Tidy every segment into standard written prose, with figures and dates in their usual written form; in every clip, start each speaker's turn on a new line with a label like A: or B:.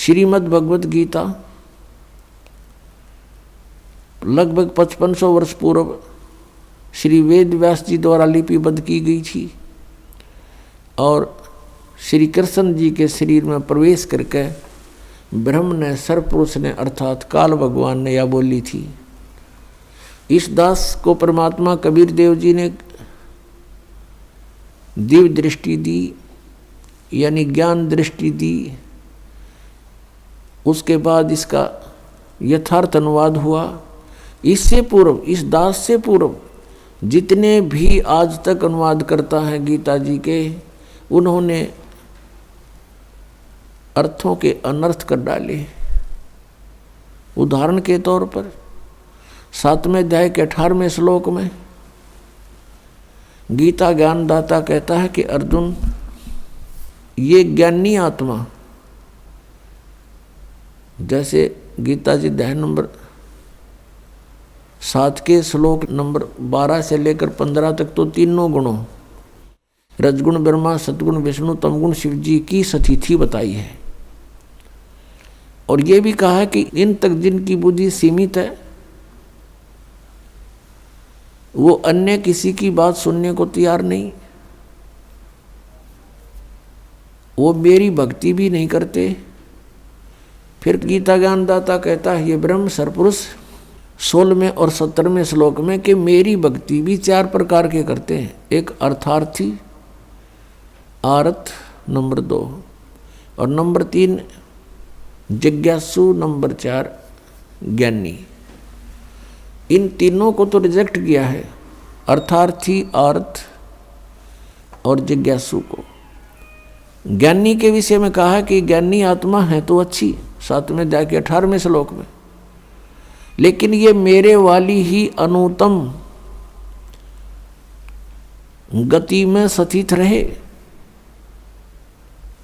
A: श्रीमद् भगवत गीता लगभग 5500 वर्ष पूर्व श्री वेद व्यास जी द्वारा लिपिबद्ध की गई थी और श्री कृष्ण जी के शरीर में प्रवेश करके ब्रह्म ने, सर्वपुरुष ने अर्थात काल भगवान ने यह बोली थी। इस दास को परमात्मा कबीर देव जी ने दिव्य दृष्टि दी, यानी ज्ञान दृष्टि दी। उसके बाद इसका यथार्थ अनुवाद हुआ। इससे पूर्व, इस दास से पूर्व जितने भी आज तक अनुवाद करता है गीता जी के, उन्होंने अर्थों के अनर्थ कर डाले। उदाहरण के तौर पर 7वें अध्याय के 18वें श्लोक में गीता ज्ञानदाता कहता है कि अर्जुन, ये ज्ञानी आत्मा, जैसे गीता जी अध्याय नंबर 7 के श्लोक नंबर 12 से लेकर 15 तक तो तीनों गुणों रजगुण ब्रह्मा, सतगुण विष्णु, तमगुण शिव जी की स्थिति बताई है। और ये भी कहा है कि इन तक जिनकी बुद्धि सीमित है वो अन्य किसी की बात सुनने को तैयार नहीं, वो मेरी भक्ति भी नहीं करते। फिर गीता ज्ञानदाता कहता है ये ब्रह्म सरपुरुष 16वें और 17वें श्लोक में कि मेरी भक्ति भी 4 प्रकार के करते हैं। एक अर्थार्थी, आरत नंबर 2, और नंबर 3 जिज्ञासु, नंबर 4 ज्ञानी। इन तीनों को तो रिजेक्ट किया है, अर्थार्थी, आर्थ और जिज्ञासु को। ज्ञानी के विषय में कहा है कि ज्ञानी आत्मा है तो अच्छी, 7वें अध्याय के 18वें श्लोक में, लेकिन ये मेरे वाली ही अनुत्तम गति में स्थित रहे।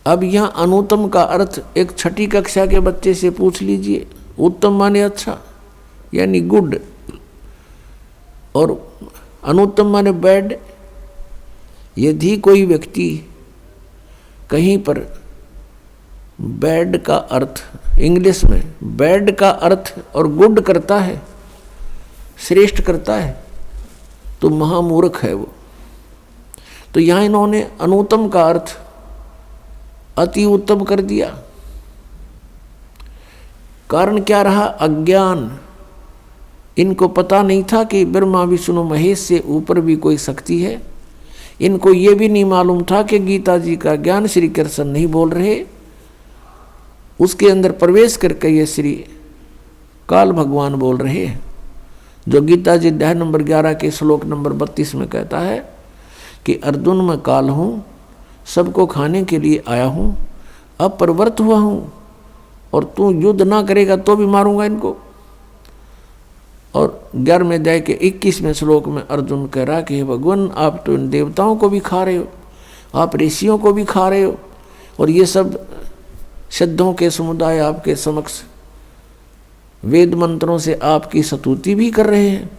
A: अब यहाँ अनुत्तम का अर्थ एक 6ठी कक्षा के बच्चे से पूछ लीजिए। उत्तम माने अच्छा, यानी गुड, और अनुत्तम माने बैड। यदि कोई व्यक्ति कहीं पर बैड का अर्थ, इंग्लिश में बैड का अर्थ और गुड करता है, श्रेष्ठ करता है, तो महामूर्ख है वो। तो यहाँ इन्होंने अनुत्तम का अर्थ अति उत्तम कर दिया। कारण क्या रहा? अज्ञान। इनको पता नहीं था कि ब्रह्मा विष्णु महेश से ऊपर भी कोई शक्ति है। इनको ये भी नहीं मालूम था कि गीता जी का ज्ञान श्री कृष्ण नहीं बोल रहे, उसके अंदर प्रवेश करके ये श्री काल भगवान बोल रहे हैं। जो गीता जी अध्याय नंबर 11 के श्लोक नंबर 32 में कहता है कि अर्जुन मैं काल हूँ, सबको खाने के लिए आया हूँ, अब प्रवृत्त हुआ हूँ, और तू युद्ध ना करेगा तो भी मारूंगा इनको। और 11वें अध्याय के 21वें श्लोक में अर्जुन कह रहा कि हे भगवान, आप तो इन देवताओं को भी खा रहे हो, आप ऋषियों को भी खा रहे हो, और ये सब सिद्धों के समुदाय आपके समक्ष वेद मंत्रों से आपकी स्तुति भी कर रहे हैं,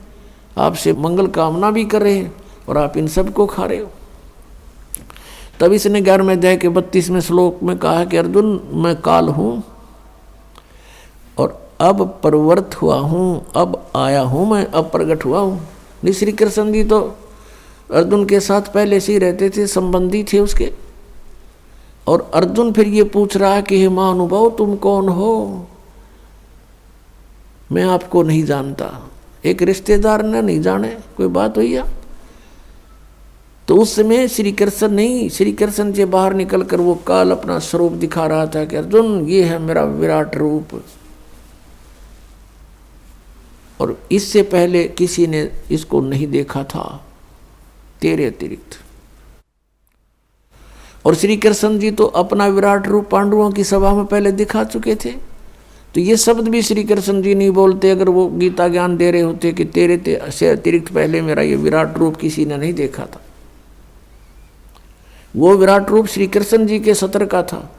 A: आपसे मंगल कामना भी कर रहे हैं, और आप इन सब को खा रहे हो। तब इसने 11वें अध्याय के 32वें श्लोक में कहा कि अर्जुन मैं काल हूँ और अब प्रवृत्त हुआ हूँ, अब आया हूँ मैं, अब प्रकट हुआ हूँ। नहीं, श्री कृष्ण जी तो अर्जुन के साथ पहले से ही रहते थे, संबंधी थे उसके। और अर्जुन फिर ये पूछ रहा है कि हे महानुभाव तुम कौन हो? मैं आपको नहीं जानता। एक रिश्तेदार ने नहीं जाने, कोई बात हुई? तो उस समय श्री कृष्ण नहीं, श्री कृष्ण से बाहर निकलकर वो काल अपना स्वरूप दिखा रहा था कि अर्जुन ये है मेरा विराट रूप। और इससे पहले किसी ने इसको नहीं देखा था तेरे अतिरिक्त। और श्री कृष्ण जी तो अपना विराट रूप पांडवों की सभा में पहले दिखा चुके थे। तो ये शब्द भी श्री कृष्ण जी नहीं बोलते अगर वो गीता ज्ञान दे रहे होते कि तेरे से अतिरिक्त पहले मेरा ये विराट रूप किसी ने नहीं देखा था। वो विराट रूप श्री कृष्ण जी के सत्र का था।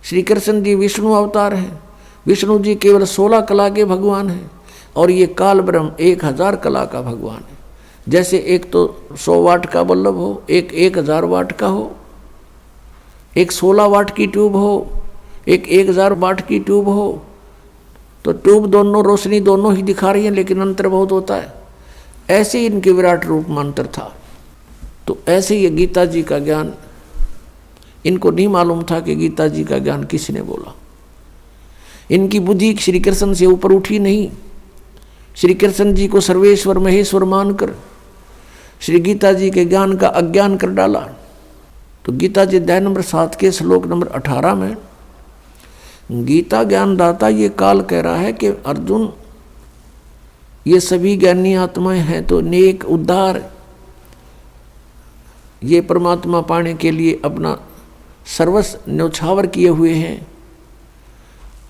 A: श्री कृष्ण जी विष्णु अवतार हैं। विष्णु जी केवल 16 कला के भगवान हैं, और ये काल ब्रह्म 1000 कला का भगवान है। जैसे एक तो 100 वाट का बल्लभ हो, एक 1000 वाट का हो, एक 16 वाट की ट्यूब हो, एक 1000 वाट की ट्यूब हो तो ट्यूब दोनों रोशनी दोनों ही दिखा रही है, लेकिन अंतर बहुत होता है। ऐसे ही इनके विराट रूप में अंतर था। तो ऐसे ये गीता जी का ज्ञान इनको नहीं मालूम था कि गीता जी का ज्ञान किसने बोला। इनकी बुद्धि श्री कृष्ण से ऊपर उठी नहीं। श्री कृष्ण जी को सर्वेश्वर महेश्वर मानकर श्री गीता जी के ज्ञान का अज्ञान कर डाला। तो गीता जी अध्याय नंबर 7 के श्लोक नंबर 18 में गीता ज्ञानदाता ये काल कह रहा है कि अर्जुन, ये सभी ज्ञानी आत्माएं हैं तो नेक उद्धार ये परमात्मा पाने के लिए अपना सर्वस्व न्यौछावर किए हुए हैं,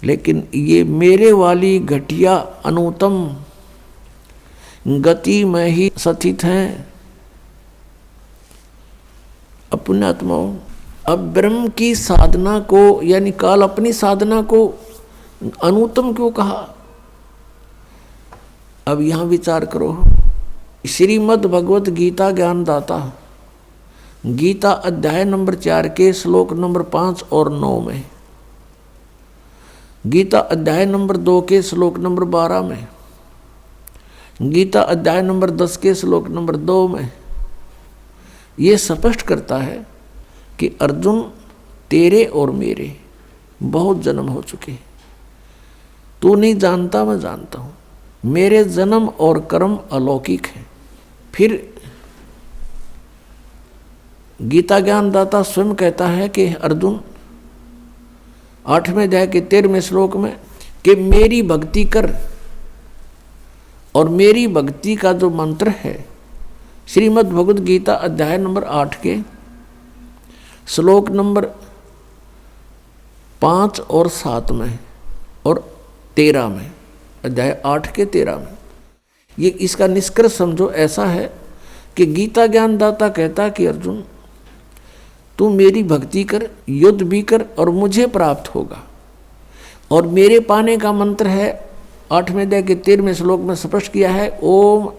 A: लेकिन ये मेरे वाली घटिया अनुत्तम गति में ही स्थित हैं। अपने आत्माओं, अब ब्रह्म की साधना को यानी काल अपनी साधना को अनुत्तम क्यों कहा? अब यहां विचार करो। श्रीमद् भगवत गीता ज्ञानदाता गीता अध्याय नंबर 4 के श्लोक नंबर 5 और 9 में, गीता अध्याय नंबर 2 के श्लोक नंबर 12 में, गीता अध्याय नंबर 10 के श्लोक नंबर 2 में ये स्पष्ट करता है कि अर्जुन, तेरे और मेरे बहुत जन्म हो चुके। तू नहीं जानता, मैं जानता हूं। मेरे जन्म और कर्म अलौकिक हैं। फिर गीता ज्ञानदाता स्वयं कहता है कि अर्जुन 8वें अध्याय के 13वें श्लोक में कि मेरी भक्ति कर। और मेरी भक्ति का जो मंत्र है श्रीमद् भगवद गीता अध्याय नंबर 8 के श्लोक नंबर 5 और 7 में और 13 में, अध्याय 8 के 13 में, ये इसका निष्कर्ष समझो ऐसा है कि गीता ज्ञानदाता कहता कि अर्जुन, तू मेरी भक्ति कर, युद्ध भी कर और मुझे प्राप्त होगा। और मेरे पाने का मंत्र है 8वें अध्याय के 13वें श्लोक में स्पष्ट किया है, ओम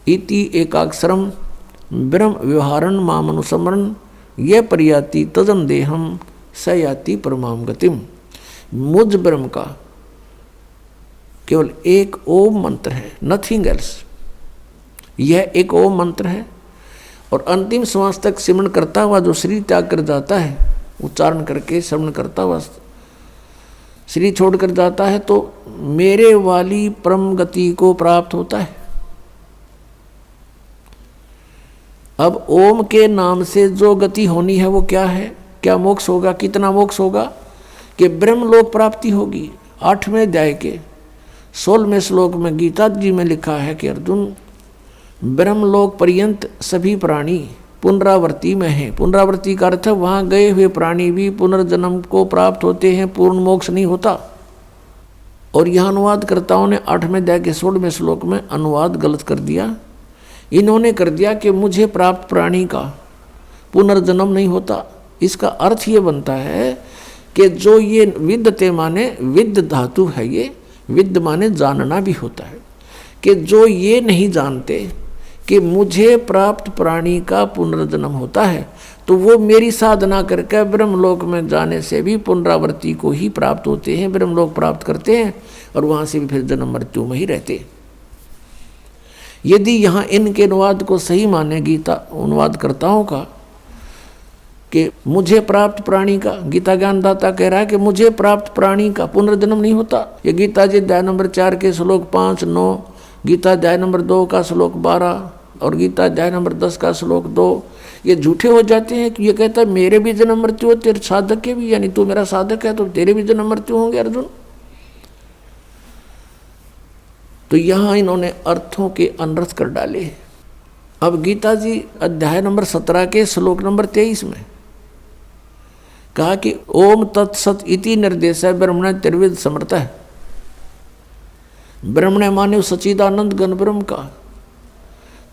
A: इति एकाक्षरम ब्रह्म व्यवहारन मामनुस्मरण यह प्रयाति तजम देहम स याति परमाम गतिम। मुझ ब्रह्म का केवल एक ओम मंत्र है, नथिंग एल्स। यह एक ओम मंत्र है और अंतिम श्वास तक सिमरण करता हुआ जो शरीर त्याग कर जाता है, उच्चारण करके श्रवण करता हुआ शरीर छोड़कर जाता है, तो मेरे वाली परम गति को प्राप्त होता है। अब ओम के नाम से जो गति होनी है वो क्या है? क्या मोक्ष होगा? कितना मोक्ष होगा? कि ब्रह्मलोक प्राप्ति होगी। 8वें अध्याय के 16वें श्लोक में गीता जी में लिखा है कि अर्जुन, ब्रह्मलोक पर्यंत सभी प्राणी पुनरावृत्ति में हैं। पुनरावृत्ति का अर्थ है वहाँ गए हुए प्राणी भी पुनर्जन्म को प्राप्त होते हैं, पूर्ण मोक्ष नहीं होता। और यह अनुवादकर्ताओं ने 8वें अध्याय के 16वें श्लोक में अनुवाद गलत कर दिया। इन्होंने कर दिया कि मुझे प्राप्त प्राणी का पुनर्जन्म नहीं होता। इसका अर्थ ये बनता है कि जो ये विद्यते माने विद्य धातु है, ये विद्य माने जानना भी होता है, कि जो ये नहीं जानते कि मुझे प्राप्त प्राणी का पुनर्जन्म होता है, तो वो मेरी साधना करके ब्रह्मलोक में जाने से भी पुनरावृत्ति को ही प्राप्त होते हैं, ब्रह्मलोक प्राप्त करते हैं और वहाँ से भी फिर जन्म मृत्यु में ही रहते हैं। यदि यहाँ इनके अनुवाद को सही माने गीता अनुवादकर्ताओं का कि मुझे प्राप्त प्राणी का, गीता ज्ञानदाता कह रहा है कि मुझे प्राप्त प्राणी का पुनर्जन्म नहीं होता। ये गीता जी अध्याय नंबर 4 के श्लोक 5, 9, गीता अध्याय नंबर 2 का श्लोक 12 और गीता अध्याय नंबर 10 का श्लोक 2 ये झूठे हो जाते हैं कि ये कहता है मेरे भी जन्म मृत्यु हो, तेरे साधक के भी, यानी तू मेरा साधक है तो तेरे भी जन्म मृत्यु होंगे अर्जुन। तो यहाँ इन्होंने अर्थों के अनर्थ कर डाले। अब गीता जी अध्याय नंबर 17 के श्लोक नंबर 23 में कहा कि ओम तत्सत इति निर्देश है ब्रह्मण त्रिविध समर्थ है। ब्रह्मण माने सच्चिदानंद घन ब्रह्म का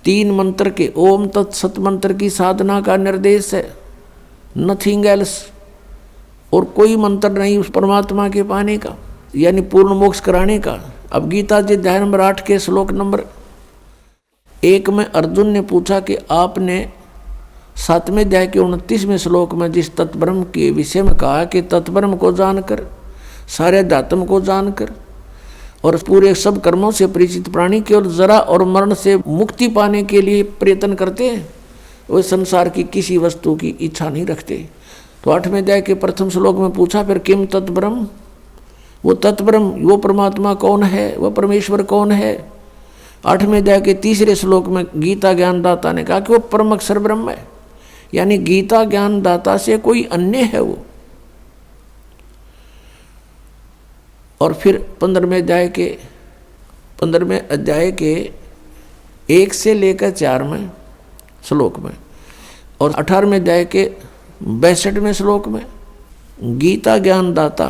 A: 3 मंत्र के ओम तत्सत मंत्र की साधना का निर्देश है, नथिंग एल्स। और कोई मंत्र नहीं उस परमात्मा के पाने का, यानी पूर्ण मोक्ष कराने का। अब गीता जी अध्याय नंबर 8 के श्लोक नंबर 1 में अर्जुन ने पूछा कि आपने 7वें अध्याय के 29वें श्लोक में जिस तत्ब्रह्म के विषय में कहा कि तत्ब्रह्म को जानकर, सारे अध्यात्म को जानकर और पूरे सब कर्मों से परिचित प्राणी केवल जरा और मरण से मुक्ति पाने के लिए प्रयत्न करते हैं, वे संसार की किसी वस्तु की इच्छा नहीं रखते। तो 8वें अध्याय के प्रथम श्लोक में पूछा फिर किम तत्ब्रह्म, वो तत्ब्रह्म, वो परमात्मा कौन है, वह परमेश्वर कौन है। 8वें अध्याय के तीसरे श्लोक में गीता ज्ञानदाता ने कहा कि वो परम अक्षर ब्रह्म है, यानी गीता ज्ञानदाता से कोई अन्य है वो। और फिर 15वें अध्याय के 1 से लेकर 4वें श्लोक में और 18वें अध्याय के 62वें श्लोक में गीता ज्ञानदाता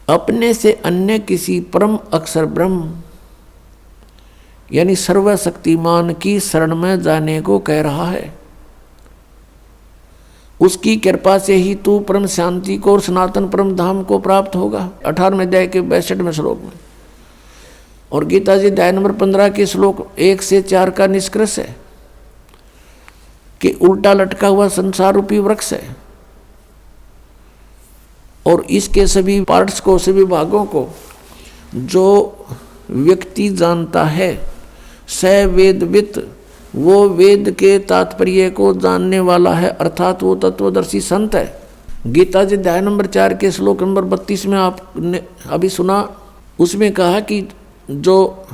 A: अपने से अन्य किसी परम अक्षर ब्रह्म यानी सर्वशक्तिमान की शरण में जाने को कह रहा है। उसकी कृपा से ही तू परम शांति को और सनातन परम धाम को प्राप्त होगा, 18वें अध्याय के 62वें श्लोक में। और गीता जी अध्याय नंबर 15 के श्लोक 1 से 4 का निष्कर्ष है कि उल्टा लटका हुआ संसार रूपी वृक्ष है और इसके सभी पार्ट्स को, सभी भागों को जो व्यक्ति जानता है, स वेदवित, वो वेद के तात्पर्य को जानने वाला है, अर्थात वो तत्वदर्शी संत है। गीता जी अध्याय नंबर 4 के श्लोक नंबर 32 में आपने अभी सुना, उसमें कहा कि जो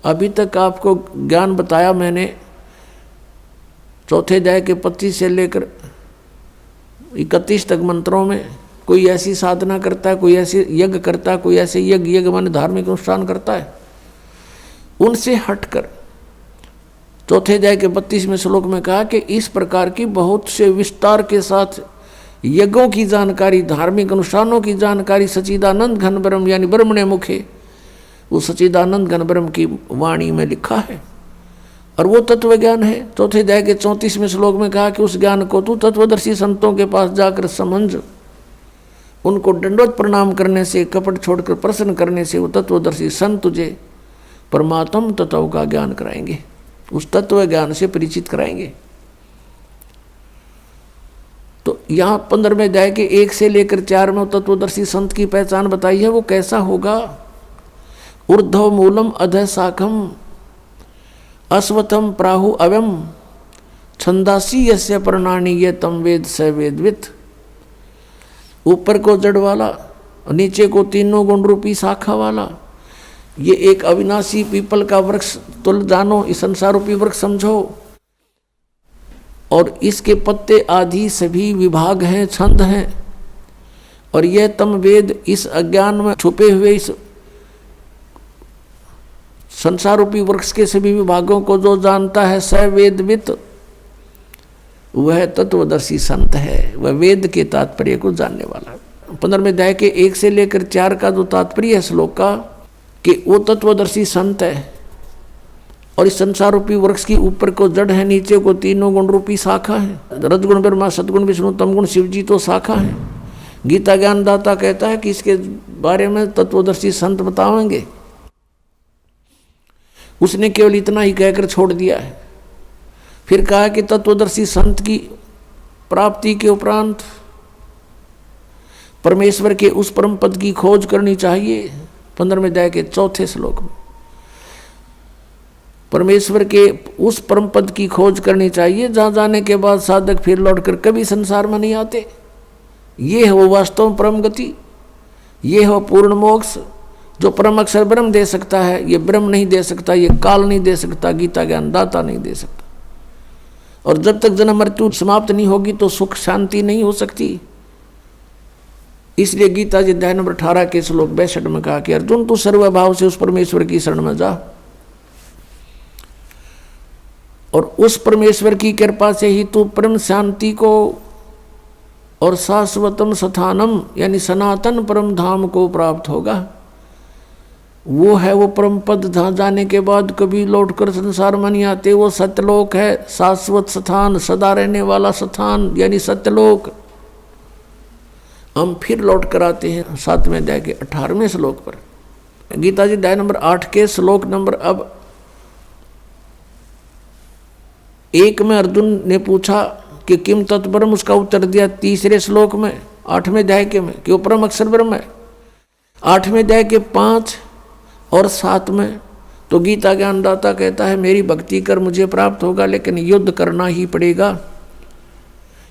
A: अभी तक आपको ज्ञान बताया मैंने, चौथे अध्याय के 25 से लेकर 31 तक मंत्रों में, कोई ऐसी साधना करता है, कोई ऐसे यज्ञ करता है, कोई ऐसे यज्ञ माने धार्मिक अनुष्ठान करता है, उनसे हटकर चौथे अध्याय के 32वें श्लोक में कहा कि इस प्रकार की बहुत से विस्तार के साथ यज्ञों की जानकारी, धार्मिक अनुष्ठानों की जानकारी सच्चिदानंद घन ब्रह्म यानी ब्रह्मणे मुखे, वो सच्चिदानंद घन ब्रह्म की वाणी में लिखा है और वो तत्व ज्ञान है। चौथे अध्याय के 34वें श्लोक में कहा कि उस ज्ञान को तू तत्वदर्शी संतों के पास जाकर समझ, उनको दंडवत प्रणाम करने से, कपट छोड़कर प्रसन्न करने से वो तत्वदर्शी संत तुझे परमात्म तत्व का ज्ञान कराएंगे, उस तत्व ज्ञान से परिचित कराएंगे। तो यहाँ 15वें अध्याय के 1 से लेकर 4 में तत्वदर्शी संत की पहचान बताई है। वो कैसा होगा? ऊर्ध्व मूलम अधः शाखम अश्वत्थम प्राहु अव्यम छंदासी यस्य प्रणानी ये तम वेद स वेदवित। ऊपर को जड़ वाला, नीचे को तीनों गुण रूपी शाखा वाला, ये एक अविनाशी पीपल का वृक्ष तुल जानो, इस संसार रूपी वृक्ष समझो, और इसके पत्ते आदि सभी विभाग हैं, छंद हैं, और यह तम वेद इस अज्ञान में छुपे हुए इस संसार रूपी वृक्ष के सभी विभागों को जो जानता है, स वेदवित, वह तत्वदर्शी संत है, वह वेद के तात्पर्य को जानने वाला। 15वें अध्याय के 1 से लेकर 4 का जो तात्पर्य है श्लोक का, कि वो तत्वदर्शी संत है और इस संसार रूपी वृक्ष की ऊपर को जड़ है, नीचे को तीनों गुण रूपी शाखा है, रजगुण ब्रह्मा, सदगुण विष्णु, तमगुण शिव जी तो शाखा है। गीता ज्ञानदाता कहता है कि इसके बारे में तत्वदर्शी संत बताएंगे। उसने केवल इतना ही कहकर छोड़ दिया है। फिर कहा कि तत्वदर्शी संत की प्राप्ति के उपरांत परमेश्वर के उस परम पद की खोज करनी चाहिए। 15वें अध्याय के 4थे श्लोक में परमेश्वर के उस परम पद की खोज करनी चाहिए जहां जाने के बाद साधक फिर लौटकर कभी संसार में नहीं आते। ये है वो वास्तव में परम गति, ये है वो पूर्ण मोक्ष जो परम अक्षर ब्रह्म दे सकता है। ये ब्रह्म नहीं दे सकता, ये काल नहीं दे सकता, गीता ज्ञानदाता नहीं दे सकता। और जब तक जन्म मृत्यु समाप्त नहीं होगी तो सुख शांति नहीं हो सकती। इसलिए गीता जी अध्याय नंबर 18 के श्लोक 62 में कहा कि अर्जुन तू सर्वभाव से उस परमेश्वर की शरण में जा और उस परमेश्वर की कृपा से ही तू परम शांति को और शाश्वतम स्थानम यानी सनातन परम धाम को प्राप्त होगा। वो है वो परम पद जहाँ जाने के बाद कभी लौटकर संसार में नहीं आते। वो सत्यलोक है, शाश्वत स्थान, सदा रहने वाला स्थान यानी सत्यलोक। हम फिर लौट कर आते हैं 7वें अध्याय के 18वें श्लोक पर। गीता जी अध्याय नंबर 8 के श्लोक नंबर अब एक में अर्जुन ने पूछा कि किम तत्ब्रह्म, उसका उत्तर दिया तीसरे श्लोक में 8वें अध्याय के में कि वो परम अक्षर ब्रह्म है। 8वें अध्याय के 5 और 7 में तो गीता ज्ञानदाता कहता है मेरी भक्ति कर मुझे प्राप्त होगा, लेकिन युद्ध करना ही पड़ेगा।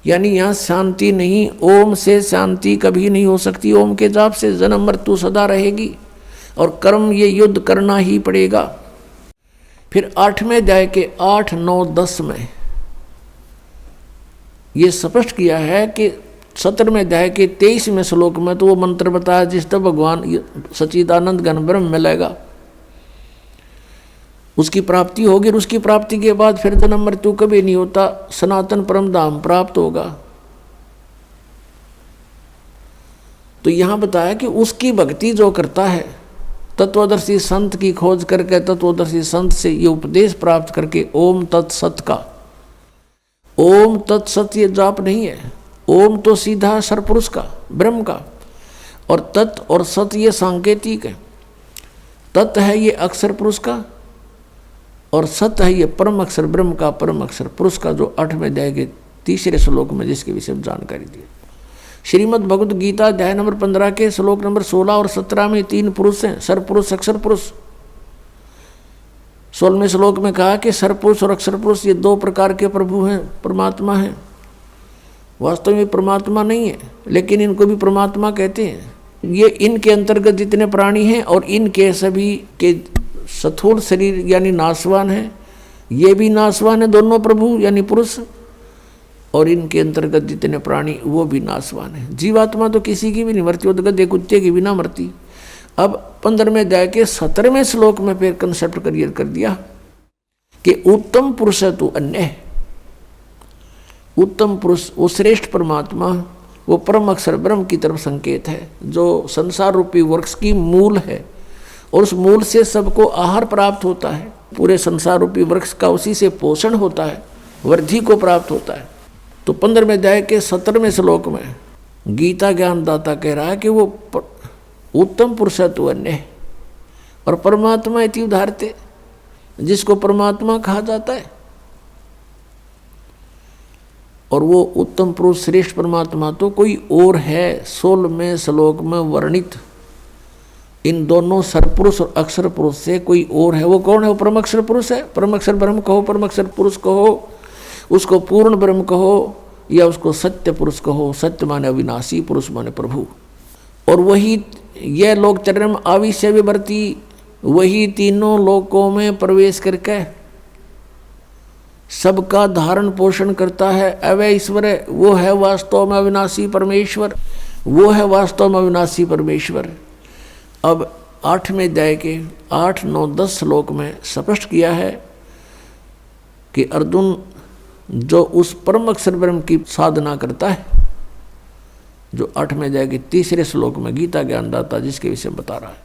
A: यानी यहाँ शांति नहीं, ओम से शांति कभी नहीं हो सकती। ओम के जाप से जन्म मृत्यु सदा रहेगी और कर्म ये युद्ध करना ही पड़ेगा। फिर 8वें अध्याय के 8, 9, 10 में ये स्पष्ट किया है कि 17वें अध्याय के 23वें श्लोक में तो वो मंत्र बताया जिस तक भगवान सच्चिदानंद घन ब्रह्म मिलेगा उसकी प्राप्ति होगी, और उसकी प्राप्ति के बाद फिर जन्म मृत्यु कभी नहीं होता, सनातन परम धाम प्राप्त होगा। तो यहां बताया कि उसकी भक्ति जो करता है, तत्वदर्शी संत की खोज करके तत्वदर्शी संत से ये उपदेश प्राप्त करके ओम तत्सत का, ओम तत्सत ये जाप नहीं है, ओम तो सीधा सरपुरुष का ब्रह्म का, और तत् और सत ये सांकेतिक है। तत् है ये अक्षर पुरुष का और सत है ये परम अक्षर ब्रह्म का, परम अक्षर पुरुष का, जो 8वें अध्याय के 3रे श्लोक में जिसके विषय में जानकारी दी। श्रीमद् भगवद गीता अध्याय नंबर 15 के श्लोक नंबर 16 और 17 में 3 पुरुष हैं, सरपुरुष अक्षर पुरुष। 16वें श्लोक में कहा कि सरपुरुष और अक्षर पुरुष ये 2 प्रकार के प्रभु हैं, परमात्मा हैं। वास्तव में परमात्मा नहीं है, लेकिन इनको भी परमात्मा कहते हैं। ये इनके अंतर्गत जितने प्राणी हैं और इनके सभी के स्थूल शरीर यानी नाशवान है, ये भी नाशवान है, दोनों प्रभु यानी पुरुष, और इनके अंतर्गत जितने प्राणी वो भी नाशवान है। जीवात्मा तो किसी की भी नहीं मरती, वो तो गधे कुत्ते की भी ना मरती। अब 15वें अध्याय के 17वें श्लोक में फिर कंसेप्ट क्लियर कर दिया कि उत्तम पुरुष है तू अन्य। उत्तम पुरुष वो श्रेष्ठ परमात्मा, वो परम अक्षर ब्रह्म की तरफ संकेत है, जो संसार रूपी वृक्ष की मूल है, और उस मूल से सबको आहार प्राप्त होता है। पूरे संसार रूपी वृक्ष का उसी से पोषण होता है, वृद्धि को प्राप्त होता है। तो 15वें अध्याय के 17वें श्लोक में गीता ज्ञानदाता कह रहा है कि वो उत्तम पुरुष तो अन्य, और परमात्मा इति उदाहरते, जिसको परमात्मा कहा जाता है। और वो उत्तम पुरुष श्रेष्ठ परमात्मा तो कोई और है 16वें श्लोक में वर्णित इन दोनों सरपुरुष और अक्षर पुरुष से कोई और है। वो कौन है? वो परम अक्षर पुरुष है। परम अक्षर ब्रह्म कहो, परम अक्षर पुरुष कहो, उसको पूर्ण ब्रह्म कहो, या उसको सत्य पुरुष कहो। सत्य माने अविनाशी, पुरुष माने प्रभु। और वही यह लोकचर्या में आविश्य विवर्ती, वही तीनों लोकों में प्रवेश करके सबका धारण पोषण करता है। अवय ईश्वर है, वो है वास्तव में अविनाशी परमेश्वर, वो है वास्तव में अविनाशी परमेश्वर। अब 8वें अध्याय के 8, 9, 10 श्लोक में स्पष्ट किया है कि अर्जुन जो उस परम अक्षर ब्रह्म की साधना करता है, जो 8वें अध्याय के 3रे श्लोक में गीता ज्ञानदाता जिसके विषय में बता रहा है,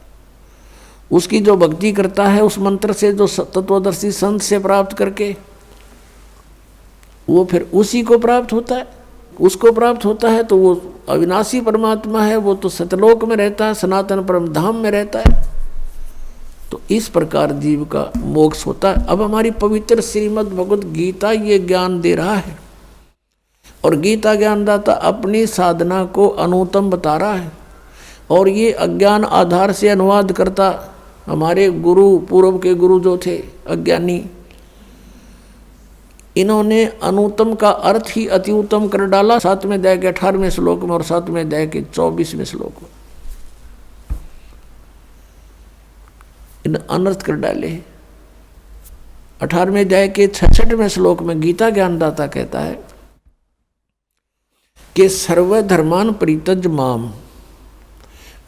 A: उसकी जो भक्ति करता है उस मंत्र से, जो तत्वदर्शी संत से प्राप्त करके, वो फिर उसी को प्राप्त होता है। उसको प्राप्त होता है तो वो अविनाशी परमात्मा है, वो तो सतलोक में रहता है, सनातन परम धाम में रहता है। तो इस प्रकार जीव का मोक्ष होता है। अब हमारी पवित्र श्रीमद् भगवद गीता ये ज्ञान दे रहा है, और गीता ज्ञानदाता अपनी साधना को अनुत्तम बता रहा है, और ये अज्ञान आधार से अनुवाद करता हमारे गुरु, पूर्व के गुरु जो थे अज्ञानी, इन्होंने अनुत्तम का अर्थ ही अति उत्तम कर डाला 7वें अध्याय के 18वें श्लोक में और 7वें अध्याय के 24वें श्लोक में। इन अनर्थ कर डाले। 18वें अध्याय के 66वें श्लोक में गीता ज्ञानदाता कहता है कि सर्वधर्मान परित्यज माम,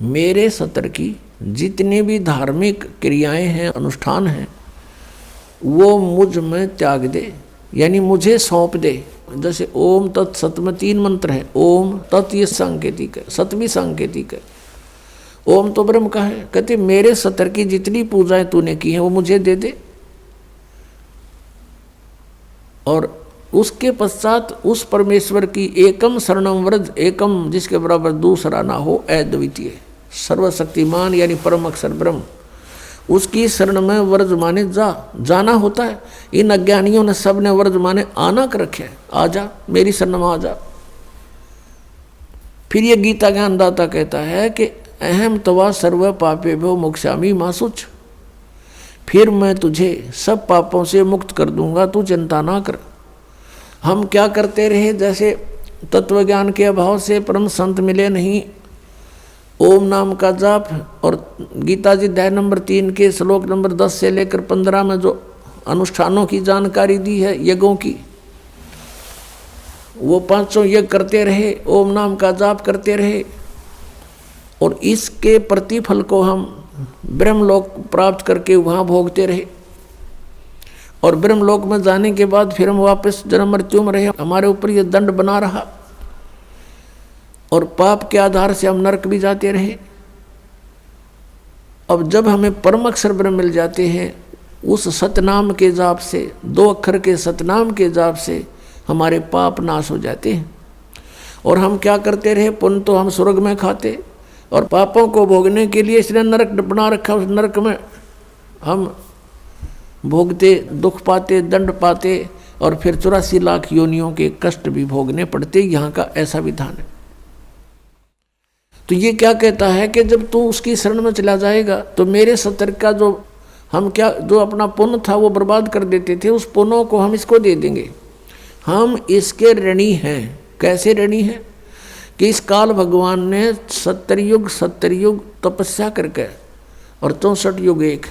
A: मेरे सतर की जितनी भी धार्मिक क्रियाएं हैं, अनुष्ठान हैं, वो मुझ में त्याग दे, यानी मुझे सौंप दे। जैसे ओम तत् सत में 3 मंत्र है। ओम तत् ये सांकेतिक है, सत भी सांकेतिक है। ओम तो ब्रह्म का है। कहते मेरे सतर की जितनी पूजाएं तूने की हैं वो मुझे दे दे, और उसके पश्चात उस परमेश्वर की एकम शरणम व्रज, एकम जिसके बराबर दूसरा ना हो, अद्वितीय सर्वशक्तिमान यानी परम अक्षर ब्रह्म, उसकी शरण में वर्ज माने जाना होता है। इन अज्ञानियों ने सब ने वर्ज माने आना कर रखे है, आ जा मेरी शरण में आ जा। फिर ये गीता ज्ञानदाता कहता है कि अहम तवा सर्व पापेभ्यो मोक्षामि मा शुच, फिर मैं तुझे सब पापों से मुक्त कर दूंगा, तू चिंता ना कर। हम क्या करते रहे, जैसे तत्व ज्ञान के अभाव से परम संत मिले नहीं, ओम नाम का जाप और गीता जी अध्याय नंबर 3 के श्लोक नंबर 10 से लेकर 15 में जो अनुष्ठानों की जानकारी दी है यज्ञों की, वो 500 यज्ञ करते रहे, ओम नाम का जाप करते रहे और इसके प्रतिफल को हम ब्रह्मलोक प्राप्त करके वहाँ भोगते रहे। और ब्रह्मलोक में जाने के बाद फिर हम वापस जन्म मृत्यु में रहे, हमारे ऊपर ये दंड बना रहा और पाप के आधार से हम नरक भी जाते रहे। अब जब हमें परम अक्षर ब्रह्म मिल जाते हैं, उस सतनाम के जाप से, 2 अक्षर के सतनाम के जाप से हमारे पाप नाश हो जाते हैं। और हम क्या करते रहे, पुण्य तो हम स्वर्ग में खाते और पापों को भोगने के लिए इसने नरक बना रखा, उस नरक में हम भोगते, दुख पाते, दंड पाते और फिर 84 लाख योनियों के कष्ट भी भोगने पड़ते। यहाँ का ऐसा विधान है। तो ये क्या कहता है कि जब तू उसकी शरण में चला जाएगा तो मेरे सतर का जो हम क्या जो अपना पुण्य था वो बर्बाद कर देते थे, उस पुण्यों को हम इसको दे देंगे। हम इसके ऋणी हैं। कैसे ऋणी हैं कि इस काल भगवान ने 70 युग तपस्या करके और 64 युग एक,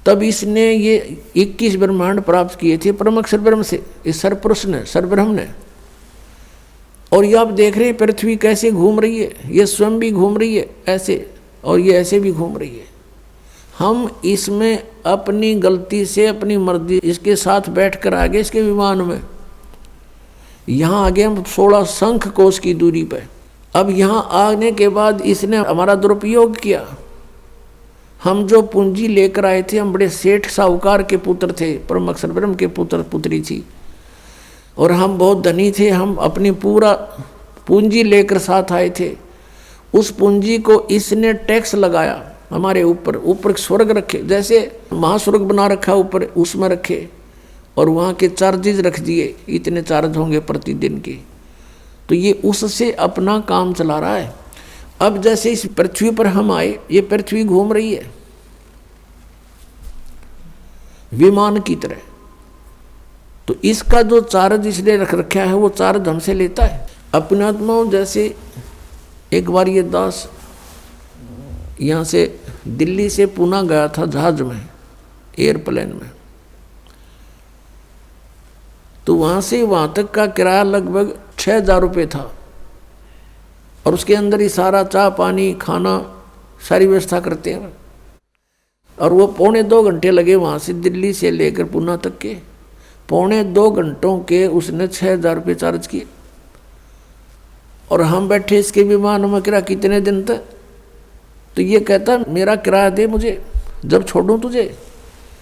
A: तब इसने ये 21 ब्रह्मांड प्राप्त किए थे परम अक्षर ब्रह्म से, इस सरपुरुष ने, सरब्रह्म ने। और ये आप देख रहे हैं पृथ्वी कैसे घूम रही है, ये स्वयं भी घूम रही है ऐसे और ये ऐसे भी घूम रही है। हम इसमें अपनी गलती से, अपनी मर्जी इसके साथ बैठकर आ गए इसके विमान में। यहाँ आ गए हम 16 शंख कोश की दूरी पर। अब यहाँ आने के बाद इसने हमारा दुरुपयोग किया। हम जो पूंजी लेकर आए थे, हम बड़े सेठ साहूकार के पुत्र थे, परम अक्षर ब्रह्म के पुत्र पुत्री थी और हम बहुत धनी थे। हम अपनी पूरा पूंजी लेकर साथ आए थे। उस पूंजी को इसने टैक्स लगाया हमारे ऊपर। ऊपर स्वर्ग रखे, जैसे महास्वर्ग बना रखा ऊपर, उसमें रखे और वहाँ के चार्जेज रख दिए, इतने चार्ज होंगे प्रतिदिन के। तो ये उससे अपना काम चला रहा है। अब जैसे इस पृथ्वी पर हम आए, ये पृथ्वी घूम रही है विमान की तरह। तो इसका जो चार्ज इसने रख रखा है वो चार्ज हमसे लेता है। अपने आत्माओं जैसे एक बार ये दास यहाँ से दिल्ली से पुणे गया था जहाज में, एयरप्लेन में। तो वहाँ से वहाँ तक का किराया लगभग 6000 रुपये था और उसके अंदर ही सारा चाय पानी खाना सारी व्यवस्था करते हैं। और वो 2.25 घंटे लगे वहाँ से दिल्ली से लेकर पुणे तक के। 2.25 घंटों के उसने 6000 रुपये चार्ज किए। और हम बैठे इसके विमान में, किराया कितने दिन तक? तो ये कहता मेरा किराया दे मुझे, जब छोड़ूं तुझे।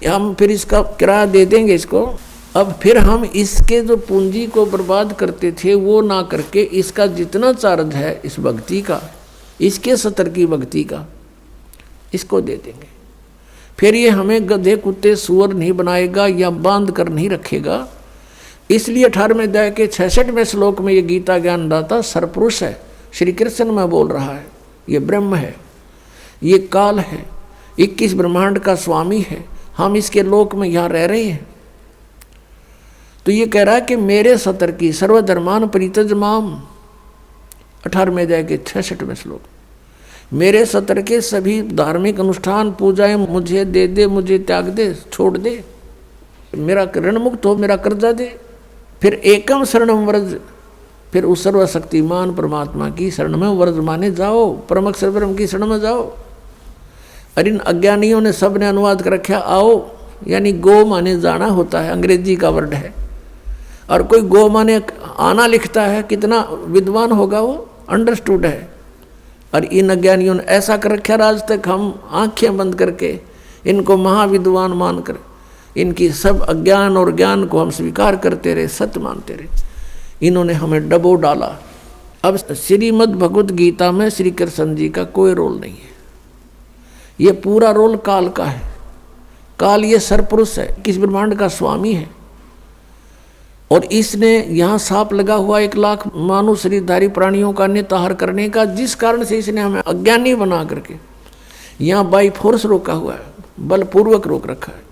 A: हम फिर इसका किराया दे देंगे इसको। अब फिर हम इसके जो पूंजी को बर्बाद करते थे वो ना करके इसका जितना चार्ज है इस भक्ति का, इसके 70 की भक्ति का, इसको दे देंगे। फिर ये हमें गधे कुत्ते सुअर नहीं बनाएगा या बांध कर नहीं रखेगा। इसलिए 18वें अध्याय के 66वें श्लोक में ये गीता ज्ञानदाता सरपुरुष है, श्री कृष्ण में बोल रहा है। ये ब्रह्म है, ये काल है, 21 ब्रह्मांड का स्वामी है। हम इसके लोक में यहाँ रह रहे हैं। तो ये कह रहा है कि मेरे 70 की सर्वधर्मान परित्यज माम, 18वें अध्याय के 66वें श्लोक, मेरे 70 के सभी धार्मिक अनुष्ठान पूजाएं मुझे दे दे, मुझे त्याग दे, छोड़ दे, मेरा ऋण मुक्त हो, मेरा कर्जा दे। फिर एकम शरणम व्रज, फिर उस सर्वशक्तिमान परमात्मा की शरण में व्रज माने जाओ, परम अक्षर ब्रह्म की शरण में जाओ। और इन अज्ञानियों ने सब ने अनुवाद कर रखा आओ, यानी गो माने जाना होता है, अंग्रेजी का वर्ड है। और कोई गो माने आना लिखता है, कितना विद्वान होगा वो, अंडरस्टूड है। और इन अज्ञानियों ने ऐसा कर रखा, आज तक हम आंखें बंद करके इनको महाविद्वान मानकर इनकी सब अज्ञान और ज्ञान को हम स्वीकार करते रहे, सत्य मानते रहे। इन्होंने हमें डबो डाला। अब श्रीमद् भगवत गीता में श्री कृष्ण जी का कोई रोल नहीं है। ये पूरा रोल काल का है। काल ये सरपुरुष है, किस ब्रह्मांड का स्वामी है, और इसने यहाँ सांप लगा हुआ 1 लाख मानव शरीरधारी प्राणियों का निताहार करने का, जिस कारण से इसने हमें अज्ञानी बना करके यहाँ बाई फोर्स रोका हुआ है, बलपूर्वक रोक रखा है।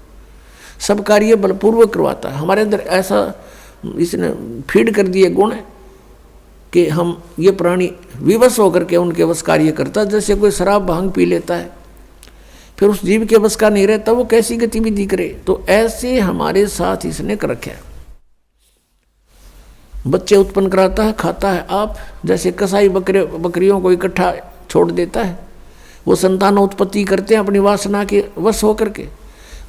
A: सब कार्य बलपूर्वक करवाता है। हमारे अंदर ऐसा इसने फीड कर दिए गुण कि हम ये प्राणी विवश होकर के उनके वश कार्य करता। जैसे कोई शराब भांग पी लेता है, फिर उस जीव के बस का नहीं रहता, वो कैसी गतिविधि करे। तो ऐसे हमारे साथ इसने कर रखा है। बच्चे उत्पन्न कराता है, खाता है। आप जैसे कसाई बकरियों को इकट्ठा छोड़ देता है, वो संतान उत्पत्ति करते हैं अपनी वासना के वश होकर के,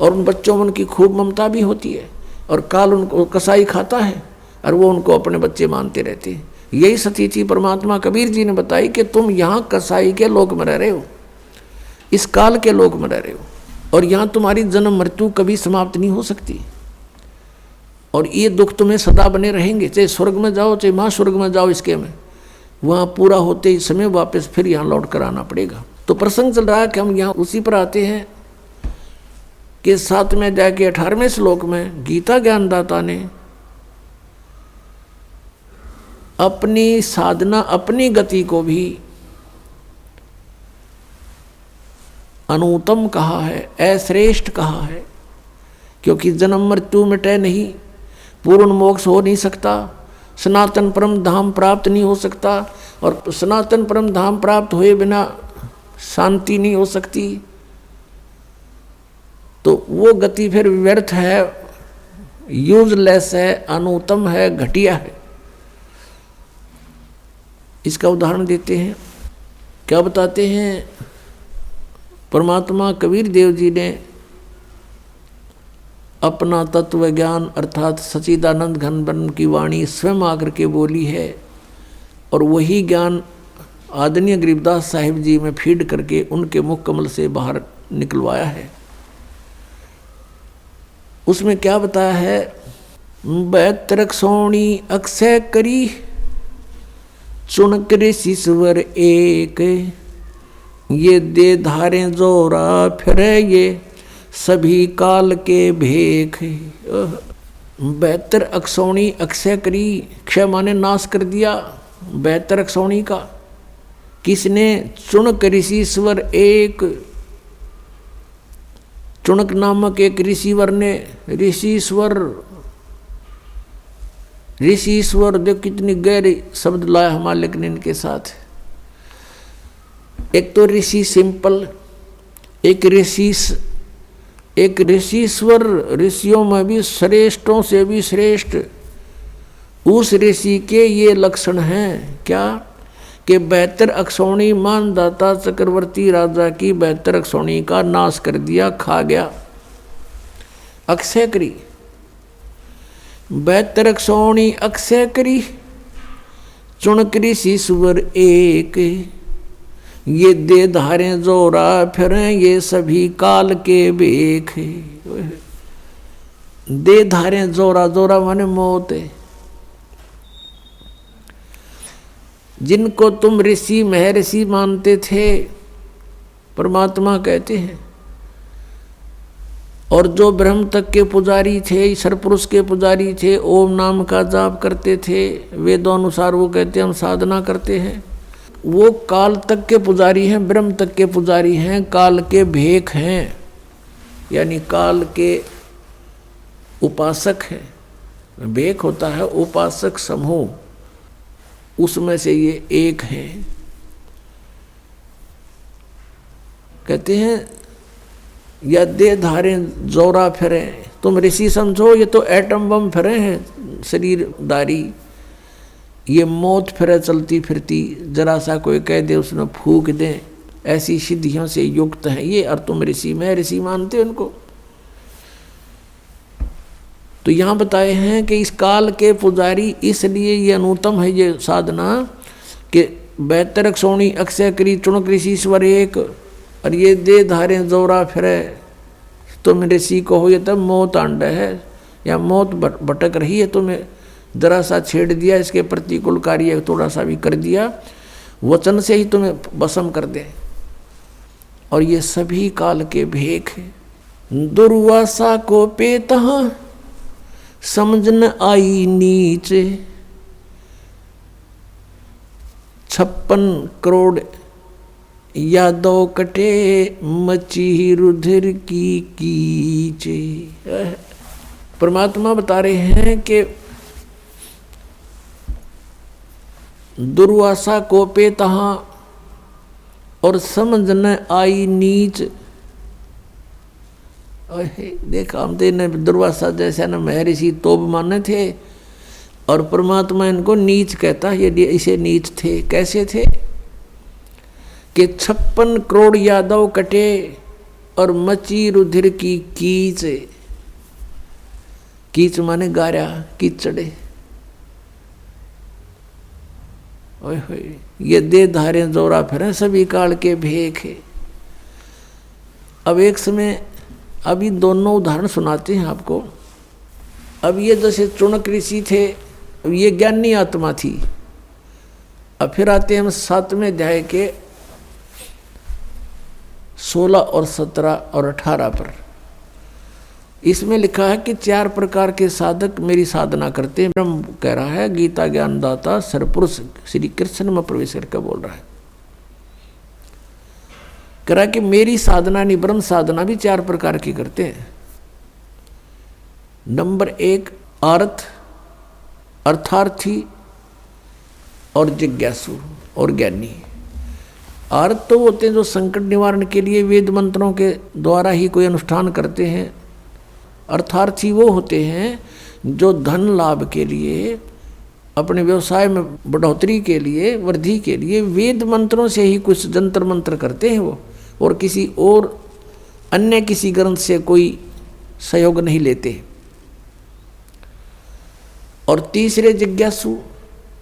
A: और उन बच्चों में उनकी खूब ममता भी होती है, और काल उनको कसाई खाता है और वो उनको अपने बच्चे मानते रहते हैं। यही सतीथि परमात्मा कबीर जी ने बताई कि तुम यहाँ कसाई के लोक में रह रहे हो, इस काल के लोक में रह रहे हो, और यहाँ तुम्हारी जन्म मृत्यु कभी समाप्त नहीं हो सकती, और ये दुख तुम्हें सदा बने रहेंगे। चाहे स्वर्ग में जाओ, चाहे महास्वर्ग में जाओ, इसके में वहाँ पूरा होते ही समय वापस फिर यहाँ लौट कर आना पड़ेगा। तो प्रसंग चल रहा है कि हम यहाँ उसी पर आते हैं कि 7वें अध्याय के 18वें श्लोक में गीता ज्ञानदाता ने अपनी साधना, अपनी गति को भी अनुत्तम कहा है, अश्रेष्ठ कहा है, क्योंकि जन्म मृत्यु मिटे नहीं, पूर्ण मोक्ष हो नहीं सकता, सनातन परम धाम प्राप्त नहीं हो सकता, और सनातन परम धाम प्राप्त हुए बिना शांति नहीं हो सकती। तो वो गति फिर व्यर्थ है, यूजलेस है, अनुत्तम है, घटिया है। इसका उदाहरण देते हैं। क्या बताते हैं? परमात्मा कबीर देव जी ने अपना तत्व ज्ञान अर्थात सच्चिदानंद घन ब्रह्म की वाणी स्वयं आकर के बोली है, और वही ज्ञान आदरणीय गरीबदास साहिब जी में फीड करके उनके मुख कमल से बाहर निकलवाया है। उसमें क्या बताया है? 72 सोणी अक्षय करी, चुन कर शीश्वर एक, ये दे धारे जोरा फिरे, ये सभी काल के भेख। 72 अक्षौणी अक्षय करी, क्षय माने नाश कर दिया 72 अक्षौणी का। किसने? चुनक ऋषिश्वर एक, चुनक नामक एक ऋषिवर ने, ऋषिश्वर देख कितनी गहरी शब्द लाया हमारे ने इनके साथ। एक तो ऋषि सिंपल, एक ऋषिश्वर, ऋषियों में भी श्रेष्ठों से भी श्रेष्ठ। उस ऋषि के ये लक्षण हैं क्या? कि 72 अक्षौणी मानदाता चक्रवर्ती राजा की 72 अक्षौणी का नाश कर दिया, खा गया। अक्षय करी 72 अक्षौणी अक्षय करी, चुनकरी शीश्वर एक, ये दे धारे जोरा फिरें, ये सभी काल के बेख। दे धारे जोरा, जोरा माने मौत है। जिनको तुम ऋषि महर्षि मानते थे, परमात्मा कहते हैं, और जो ब्रह्म तक के पुजारी थे, सरपुरुष के पुजारी थे, ओम नाम का जाप करते थे, वेदों अनुसार वो कहते हैं हम साधना करते हैं, वो काल तक के पुजारी हैं, ब्रह्म तक के पुजारी हैं, काल के भेख हैं, यानी काल के उपासक हैं। भेख होता है उपासक समूह, उसमें से ये एक हैं। कहते हैं या दे धारे जोरा फिरे, तुम ऋषि समझो, ये तो एटम बम फिरे हैं शरीरदारी, ये मौत फिरे चलती फिरती, जरा सा कोई कह दे उसमें फूक दें, ऐसी सिद्धियों से युक्त हैं ये, और तुम ऋषि में ऋषि मानते उनको। तो यहाँ बताए हैं कि इस काल के पुजारी, इसलिए ये अनुत्तम है ये साधना कि 72 अक्षौणी अक्षय करी, चुनक ऋषिश्वर एक, और ये दे धारे जोरा फिरे, तुम ऋषि को हो, ये तब मौत आंड है या मौत भटक रही है, तुम्हें जरा सा छेड़ दिया, इसके प्रतिकूल कार्य थोड़ा सा भी कर दिया, वचन से ही तुम्हें भस्म कर दे। और ये सभी काल के भेख है। दुर्वासा को पे तहाँ समझ न आई नीचे, 56 करोड़ यादव कटे मची रुधिर की कीचे। परमात्मा बता रहे हैं कि दुर्वासा को पे तहाँ और समझ न आई नीच। देखा हम तो दुर्वासा जैसा न महर्षि तोब माने थे, और परमात्मा इनको नीच कहता है। ये इसे नीच थे। कैसे थे कि 56 करोड़ यादव कटे और मची रुधिर की कीच। कीच माने गारा, कीचड़े। ओए होए, ये दे धारे जोरा फिर सभी काल के भेख है। अब एक समय अभी दोनों उदाहरण सुनाते हैं आपको। अब ये जैसे चुनक ऋषि थे, अब ये ज्ञानी आत्मा थी। अब फिर आते हैं हम 7वें अध्याय के 16 और 17 और 18 पर। इसमें लिखा है कि 4 प्रकार के साधक मेरी साधना करते हैं। ब्रह्म कह रहा है, गीता ज्ञानदाता सरपुरुष श्री कृष्ण में प्रवेश करके बोल रहा है। कह रहा है कि मेरी साधना नहीं, ब्रह्म साधना भी 4 प्रकार की करते हैं। नंबर 1 अर्थार्थी और जिज्ञासु और ज्ञानी। अर्थ तो होते हैं जो संकट निवारण के लिए वेद मंत्रों के द्वारा ही कोई अनुष्ठान करते हैं। अर्थार्थी वो होते हैं जो धन लाभ के लिए, अपने व्यवसाय में बढ़ोतरी के लिए, वृद्धि के लिए वेद मंत्रों से ही कुछ जंतर मंत्र करते हैं वो, और किसी और अन्य किसी ग्रंथ से कोई सहयोग नहीं लेते। और तीसरे जिज्ञासु,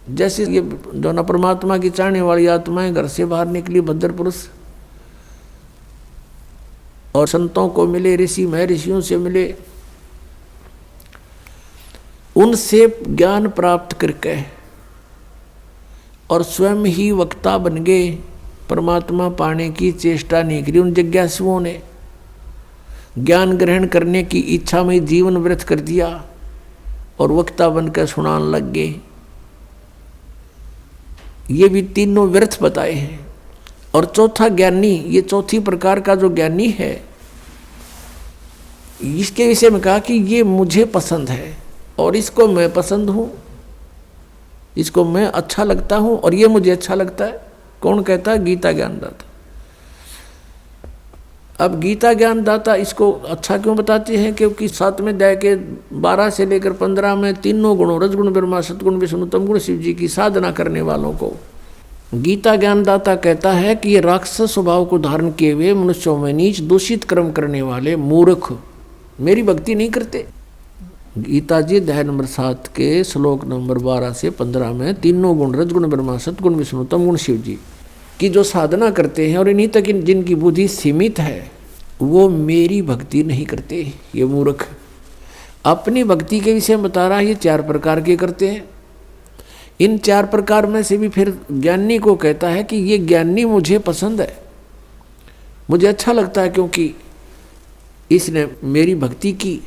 A: जैसे ये जो न परमात्मा की चाहने वाली आत्माएं घर से बाहर निकली, भद्र पुरुष और संतों को मिले, ऋषि महर्षियों से मिले, उनसे ज्ञान प्राप्त करके और स्वयं ही वक्ता बन गए, परमात्मा पाने की चेष्टा नहीं करी। उन जिज्ञासुओं ने ज्ञान ग्रहण करने की इच्छा में जीवन व्यर्थ कर दिया और वक्ता बनकर सुनाने लग गए। ये भी तीनों व्यर्थ बताए हैं। और चौथा ज्ञानी, ये चौथी प्रकार का जो ज्ञानी है, इसके विषय में कहा कि ये मुझे पसंद है और इसको मैं पसंद हूँ, इसको मैं अच्छा लगता हूँ और ये मुझे अच्छा लगता है। कौन कहता है? गीता ज्ञानदाता। अब गीता ज्ञानदाता इसको अच्छा क्यों बताते हैं? क्योंकि 7वें अध्याय के 12 से लेकर 15 में तीनों गुणों, रजगुण ब्रह्मा, सतगुण विष्णु, तमगुण शिव जी की साधना करने वालों को गीता ज्ञानदाता कहता है कि ये राक्षस स्वभाव को धारण किए हुए मनुष्यों में नीच दूषित कर्म करने वाले मूर्ख मेरी भक्ति नहीं करते। गीता जी अध्याय नंबर 7 के श्लोक नंबर 12 से 15 में तीनों गुण, रजगुण ब्रह्मा, सतगुण विष्णु, तमगुण शिव जी की जो साधना करते हैं और इन्हीं तक जिनकी बुद्धि सीमित है, वो मेरी भक्ति नहीं करते। ये मूर्ख अपनी भक्ति के विषय में बता रहा है। ये 4 प्रकार के करते हैं। इन 4 प्रकार में से भी फिर ज्ञानी को कहता है कि ये ज्ञानी मुझे पसंद है, मुझे अच्छा लगता है, क्योंकि इसने मेरी भक्ति की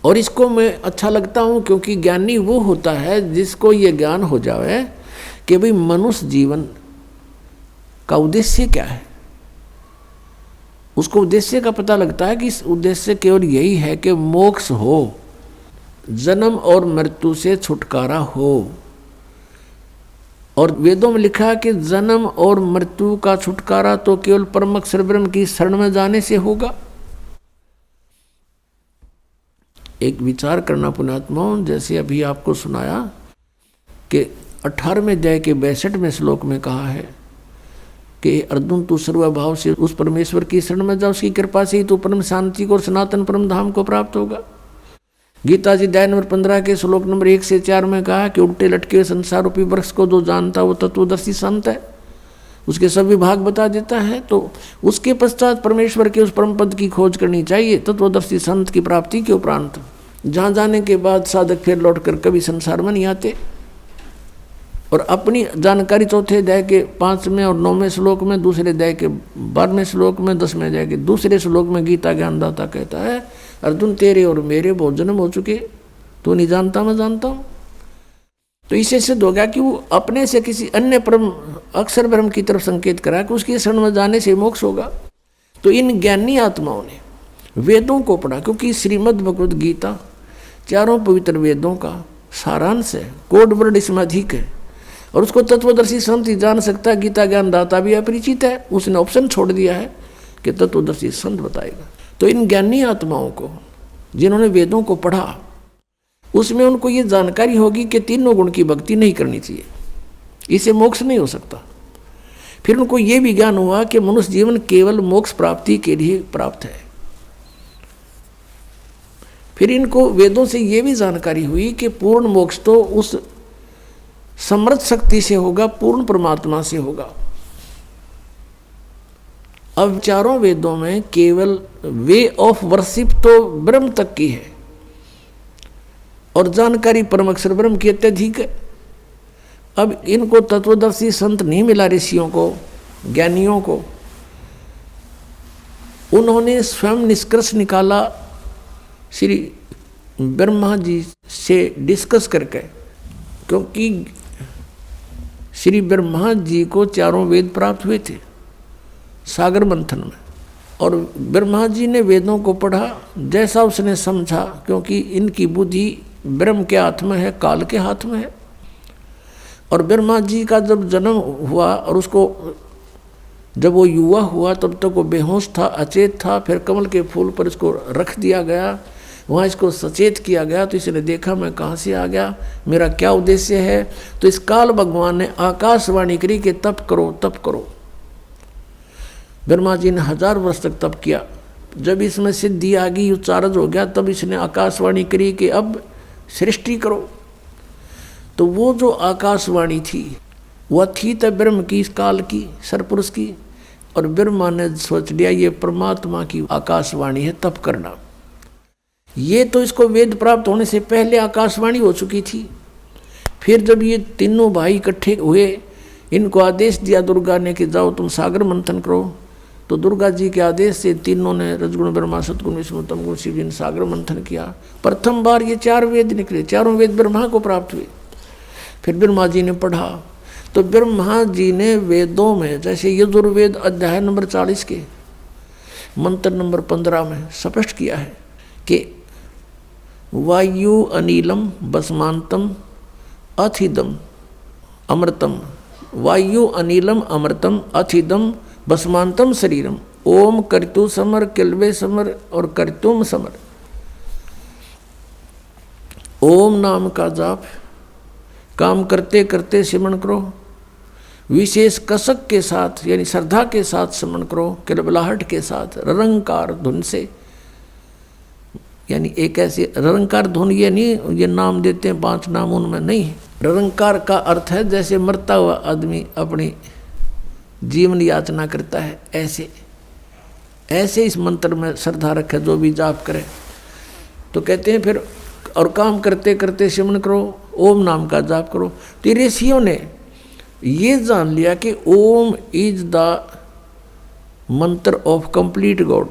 A: और इसको मैं अच्छा लगता हूँ। क्योंकि ज्ञानी वो होता है जिसको ये ज्ञान हो जाए कि भाई मनुष्य जीवन का उद्देश्य क्या है। उसको उद्देश्य का पता लगता है कि इस उद्देश्य केवल यही है कि मोक्ष हो, जन्म और मृत्यु से छुटकारा हो। और वेदों में लिखा है कि जन्म और मृत्यु का छुटकारा तो केवल परम अक्षर ब्रह्म की शरण में जाने से होगा। एक विचार करना पुण्यात्माओं, जैसे अभी आपको सुनाया कि 18वें अध्याय के 62वें श्लोक में कहा है कि अर्जुन तू सर्वभाव से उस परमेश्वर की शरण में जा, उसकी कृपा से ही तू परम शांति को और सनातन परम धाम को प्राप्त होगा। गीता जी अध्याय नंबर 15 के श्लोक नंबर 1 से 4 में कहा कि उल्टे लटके हुए संसार रूपी वृक्ष को जो जानता वो तत्वदर्शी संत है, उसके सभी भाग बता देता है। तो उसके पश्चात परमेश्वर के उस परम पद की खोज करनी चाहिए तत्वदर्शी संत की प्राप्ति के उपरांत, जहाँ जाने के बाद साधक फिर लौट कर कभी संसार में नहीं आते। और अपनी जानकारी चौथे अध्याय के 5वें और 9वें श्लोक में, दूसरे अध्याय के 12वें श्लोक में, 10वें अध्याय के दूसरे श्लोक में गीता ज्ञानदाता कहता है, अर्जुन तेरे और मेरे बहुत जन्म हो चुके, तू नहीं जानता मैं जानता हूँ। तो इससे सिद्ध हो गया कि वो अपने से किसी अन्य परम अक्षर ब्रह्म की तरफ संकेत करा कि उसकी शरण में जाने से मोक्ष होगा। तो इन ज्ञानी आत्माओं ने वेदों को पढ़ा, क्योंकि श्रीमद् भगवद गीता चारों पवित्र वेदों का सारांश है, कोड वर्ड इसमें अधिक है, और उसको तत्वदर्शी संत ही जान सकता है। गीता ज्ञानदाता भी अपरिचित है, उसने ऑप्शन छोड़ दिया है कि तत्वदर्शी संत बताएगा। तो इन ज्ञानी आत्माओं को जिन्होंने वेदों को पढ़ा, उसमें उनको ये जानकारी होगी कि तीनों गुण की भक्ति नहीं करनी चाहिए, इससे मोक्ष नहीं हो सकता। फिर उनको ये भी ज्ञान हुआ कि मनुष्य जीवन केवल मोक्ष प्राप्ति के लिए प्राप्त है। फिर इनको वेदों से ये भी जानकारी हुई कि पूर्ण मोक्ष तो उस समर्थ शक्ति से होगा, पूर्ण परमात्मा से होगा। अब चारों वेदों में केवल वे ऑफ वर्शिप तो ब्रह्म तक की है, और जानकारी परम अक्षर ब्रह्म की अत्यधिक है। अब इनको तत्वदर्शी संत नहीं मिला, ऋषियों को, ज्ञानियों को। उन्होंने स्वयं निष्कर्ष निकाला श्री ब्रह्मा जी से डिस्कस करके, क्योंकि श्री ब्रह्मा जी को चारों वेद प्राप्त हुए थे सागर मंथन में, और ब्रह्मा जी ने वेदों को पढ़ा जैसा उसने समझा, क्योंकि इनकी बुद्धि ब्रह्म के हाथ में है, काल के हाथ में है। और ब्रह्मा जी का जब जन्म हुआ और उसको जब वो युवा हुआ तब तक वो बेहोश था, अचेत था। फिर कमल के फूल पर इसको रख दिया गया, वहाँ इसको सचेत किया गया। तो इसने देखा मैं कहाँ से आ गया, मेरा क्या उद्देश्य है। तो इस काल भगवान ने आकाशवाणी करी कि तप करो तप करो। ब्रह्मा जी ने 1000 वर्ष तक तप किया। जब इसमें सिद्धि आ गई, उच्चारज हो गया, तब इसने आकाशवाणी करी कि अब सृष्टि करो। तो वो जो आकाशवाणी थी वह थी तो ब्रह्म की, इस काल की, सरपुरुष की। और ब्रह्मा ने सोच लिया ये परमात्मा की आकाशवाणी है, तप करना। ये तो इसको वेद प्राप्त होने से पहले आकाशवाणी हो चुकी थी। फिर जब ये तीनों भाई इकट्ठे हुए, इनको आदेश दिया दुर्गा ने कि जाओ तुम सागर मंथन करो। तो दुर्गा जी के आदेश से तीनों ने, रजगुण ब्रह्मा, सतगुण विष्णु, तमगुण शिव जी ने सागर मंथन किया। प्रथम बार ये 4 वेद निकले, चारों वेद ब्रह्मा को प्राप्त हुए। फिर ब्रह्मा जी ने पढ़ा, तो ब्रह्मा जी ने वेदों में, जैसे यजुर्वेद अध्याय नंबर 40 के मंत्र नंबर 15 में स्पष्ट किया है कि वायु अनिलम भस्मांतम अथिदम अमृतम, वायु अनिलम अमृतम अथिदम भस्मांतम शरीरम, ओम कर्तु समर किल्वे समर और कर्तुम समर। ओम नाम का जाप काम करते करते सिमरण करो, विशेष कसक के साथ यानी श्रद्धा के साथ सिमरण करो, किलबलाहट के साथ, ररंकार धुन से। यानी एक ऐसी ररंकार धुन, ये नहीं ये नाम देते हैं 5 नाम, उनमें नहीं। ररंकार का अर्थ है जैसे मरता हुआ आदमी अपनी जीवन याचना करता है, ऐसे ऐसे इस मंत्र में श्रद्धा रखे जो भी जाप करे। तो कहते हैं फिर और काम करते करते सिमरण करो, ओम नाम का जाप करो। तो ऋषियों ने ये जान लिया कि ओम इज द मंत्र ऑफ कंप्लीट गॉड।